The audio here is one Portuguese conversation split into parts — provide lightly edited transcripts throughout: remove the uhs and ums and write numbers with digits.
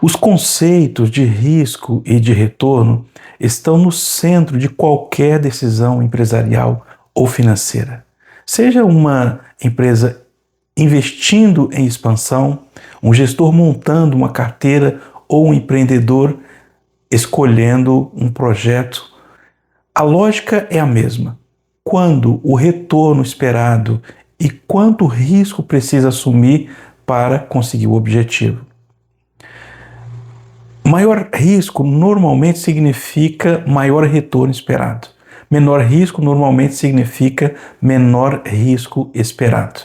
Os conceitos de risco e de retorno estão no centro de qualquer decisão empresarial ou financeira. Seja uma empresa investindo em expansão, um gestor montando uma carteira ou um empreendedor escolhendo um projeto, a lógica é a mesma. Quando o retorno esperado e quanto risco precisa assumir para conseguir o objetivo. Maior risco normalmente significa maior retorno esperado. Menor risco normalmente significa menor risco esperado.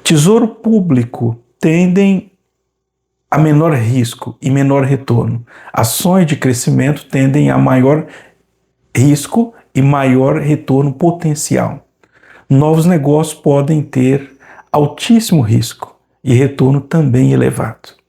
Tesouro público tendem a menor risco e menor retorno. Ações de crescimento tendem a maior risco e maior retorno potencial. Novos negócios podem ter altíssimo risco e retorno também elevado.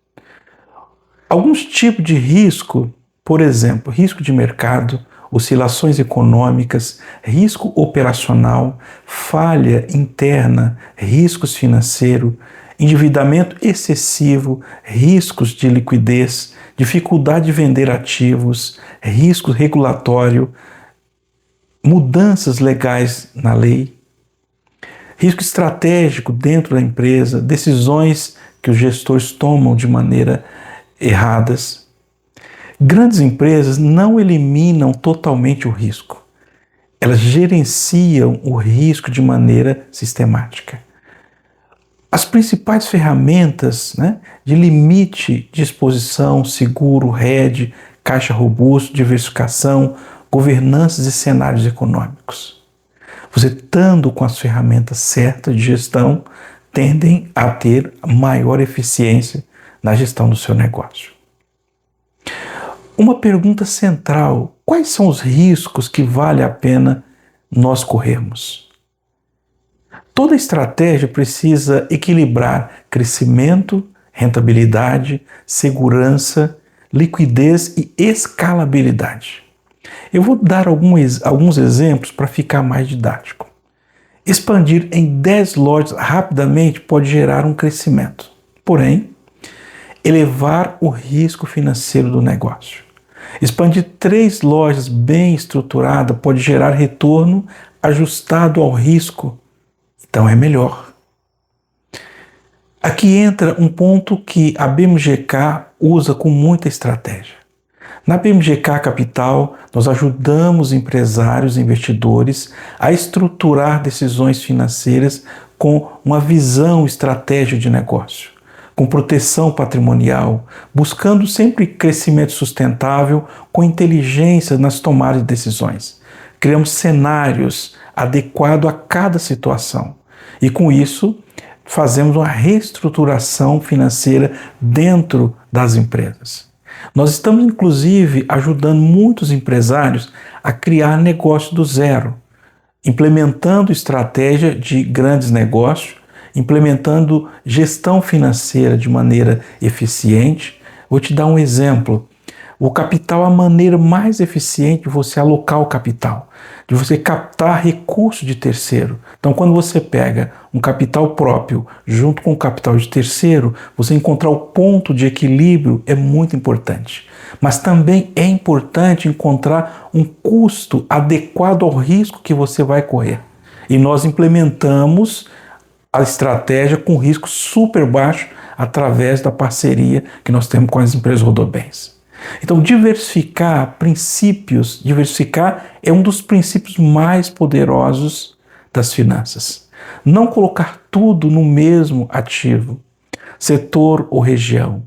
Alguns tipos de risco, por exemplo, risco de mercado, oscilações econômicas, risco operacional, falha interna, riscos financeiros, endividamento excessivo, riscos de liquidez, dificuldade de vender ativos, risco regulatório, mudanças legais na lei, risco estratégico dentro da empresa, decisões que os gestores tomam de maneira erradas. Grandes empresas não eliminam totalmente o risco. Elas gerenciam o risco de maneira sistemática. As principais ferramentas de limite de exposição, seguro, hedge, caixa robusto, diversificação, governanças e cenários econômicos. Você estando com as ferramentas certas de gestão, tendem a ter maior eficiência na gestão do seu negócio. Uma pergunta central: quais são os riscos que vale a pena nós corrermos? Toda estratégia precisa equilibrar crescimento, rentabilidade, segurança, liquidez e escalabilidade. Eu vou dar alguns exemplos para ficar mais didático. Expandir em 10 lojas rapidamente pode gerar um crescimento, porém, elevar o risco financeiro do negócio. Expandir 3 lojas bem estruturadas pode gerar retorno ajustado ao risco, então é melhor. Aqui entra um ponto que a BMGK usa com muita estratégia. Na BMGK Capital, nós ajudamos empresários e investidores a estruturar decisões financeiras com uma visão estratégica de negócio, com proteção patrimonial, buscando sempre crescimento sustentável com inteligência nas tomadas de decisões. Criamos cenários adequados a cada situação e, com isso, fazemos uma reestruturação financeira dentro das empresas. Nós estamos, inclusive, ajudando muitos empresários a criar negócio do zero, implementando estratégia de grandes negócios, implementando gestão financeira de maneira eficiente. Vou te dar um exemplo. O capital é a maneira mais eficiente de você alocar o capital, de você captar recursos de terceiro. Então, quando você pega um capital próprio junto com o capital de terceiro, você encontrar o ponto de equilíbrio é muito importante. Mas também é importante encontrar um custo adequado ao risco que você vai correr. E nós implementamos a estratégia com risco super baixo através da parceria que nós temos com as empresas Rodobens. Então, diversificar é um dos princípios mais poderosos das finanças. Não colocar tudo no mesmo ativo, setor ou região.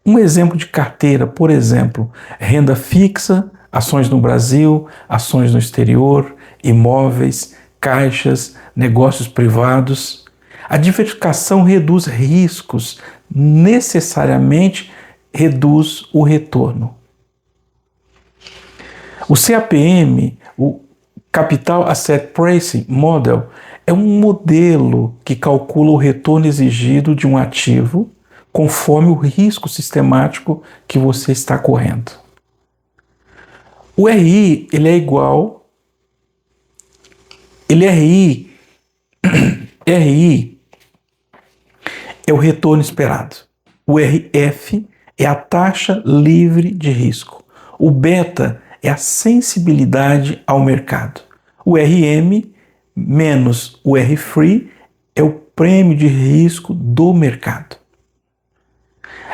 Um exemplo de carteira, por exemplo, renda fixa, ações no Brasil, ações no exterior, imóveis, caixas, negócios privados. A diversificação reduz riscos, necessariamente reduz o retorno. O CAPM, o Capital Asset Pricing Model, é um modelo que calcula o retorno exigido de um ativo conforme o risco sistemático que você está correndo. O RI, RI é o retorno esperado. O RF é a taxa livre de risco. O beta é a sensibilidade ao mercado. O RM menos o R-free é o prêmio de risco do mercado.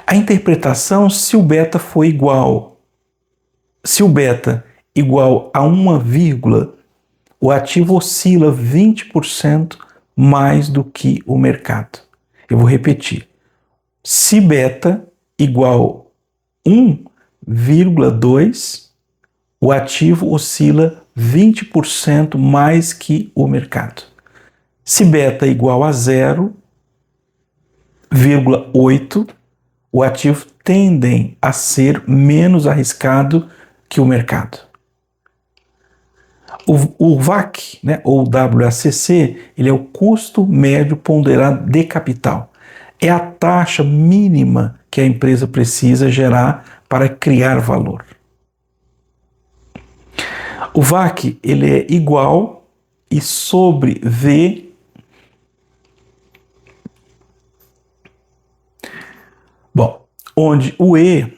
A interpretação, se o beta igual a 1 vírgula, o ativo oscila 20% mais do que o mercado. Eu vou repetir. Se beta igual 1,2, o ativo oscila 20% mais que o mercado. Se beta igual a 0,8, o ativo tende a ser menos arriscado que o mercado. O VAC, né, ou WACC, ele é o custo médio ponderado de capital. É a taxa mínima que a empresa precisa gerar para criar valor. O VAC, ele é igual e sobre V onde o E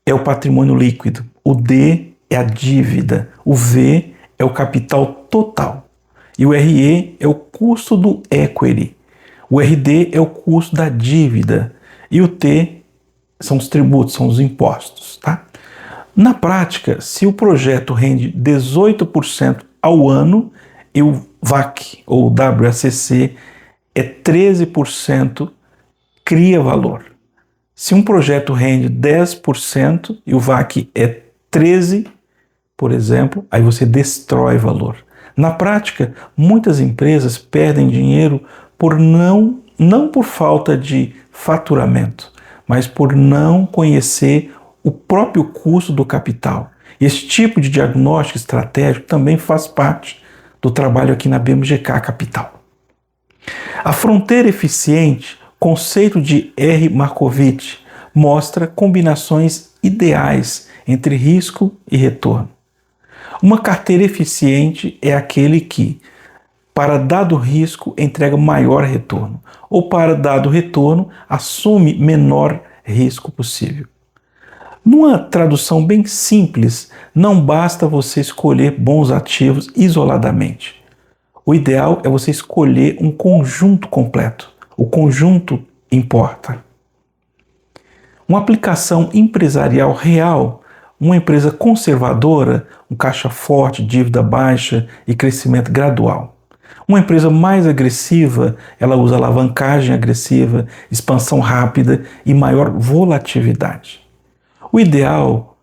é o patrimônio líquido, o D é a dívida, o V é o capital total e o RE é o custo do equity, o RD é o custo da dívida e o T são os tributos, são os impostos, tá? Na prática, se o projeto rende 18% ao ano e o VAC ou WACC é 13%, cria valor. Se um projeto rende 10% e o VAC é 13%, por exemplo, aí você destrói valor. Na prática, muitas empresas perdem dinheiro não por falta de faturamento, mas por não conhecer o próprio custo do capital. Esse tipo de diagnóstico estratégico também faz parte do trabalho aqui na BMGK Capital. A fronteira eficiente, conceito de R. Markowitz, mostra combinações ideais entre risco e retorno. Uma carteira eficiente é aquele que, para dado risco, entrega maior retorno, ou para dado retorno, assume menor risco possível. Numa tradução bem simples, não basta você escolher bons ativos isoladamente. O ideal é você escolher um conjunto completo. O conjunto importa. Uma aplicação empresarial real, uma empresa conservadora, um caixa forte, dívida baixa e crescimento gradual. Uma empresa mais agressiva, ela usa alavancagem agressiva, expansão rápida e maior volatilidade. O ideal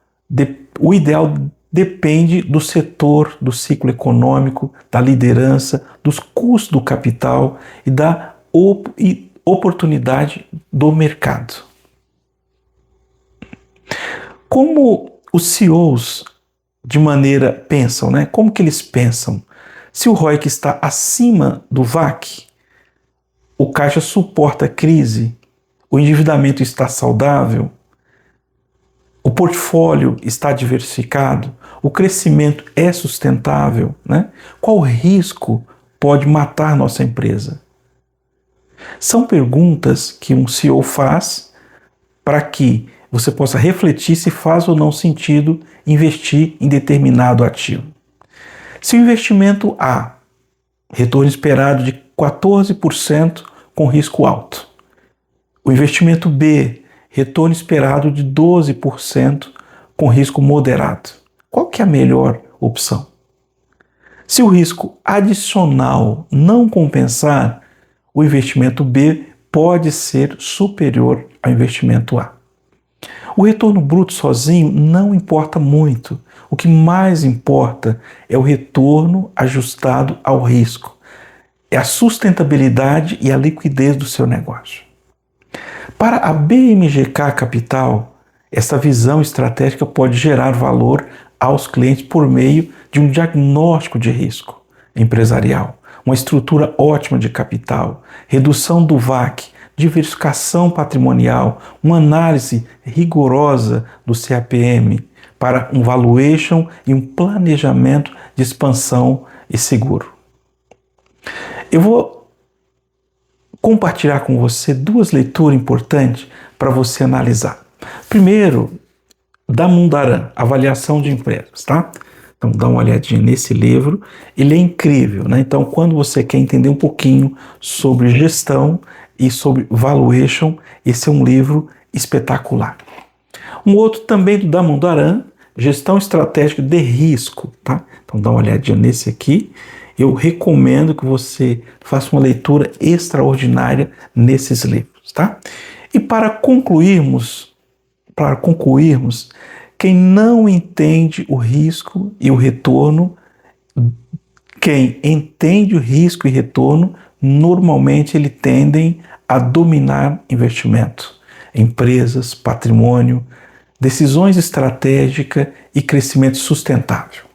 depende do setor, do ciclo econômico, da liderança, dos custos do capital e da oportunidade do mercado. Como os CEOs de maneira pensam, né? Como que eles pensam? Se o ROIC está acima do VAC, o caixa suporta a crise, o endividamento está saudável, o portfólio está diversificado, o crescimento é sustentável, né? Qual risco pode matar nossa empresa? São perguntas que um CEO faz para que você possa refletir se faz ou não sentido investir em determinado ativo. Se o investimento A, retorno esperado de 14% com risco alto. O investimento B, retorno esperado de 12% com risco moderado. Qual que é a melhor opção? Se o risco adicional não compensar, o investimento B pode ser superior ao investimento A. O retorno bruto sozinho não importa muito. O que mais importa é o retorno ajustado ao risco. É a sustentabilidade e a liquidez do seu negócio. Para a BMGK Capital, essa visão estratégica pode gerar valor aos clientes por meio de um diagnóstico de risco empresarial, uma estrutura ótima de capital, redução do VAC, diversificação patrimonial, uma análise rigorosa do CAPM para um valuation e um planejamento de expansão e seguro. Eu vou compartilhar com você duas leituras importantes para você analisar. Primeiro, da Mundaran, Avaliação de Empresas, tá? Então dá uma olhadinha nesse livro, ele é incrível, né? Então quando você quer entender um pouquinho sobre gestão e sobre valuation, esse é um livro espetacular. Um outro também do Damodaran, Gestão Estratégica de Risco, tá? Então dá uma olhadinha nesse aqui. Eu recomendo que você faça uma leitura extraordinária nesses livros, tá? E para concluirmos, quem não entende o risco e o retorno, quem entende o risco e retorno, normalmente eles tendem a dominar investimento, empresas, patrimônio, decisões estratégicas e crescimento sustentável.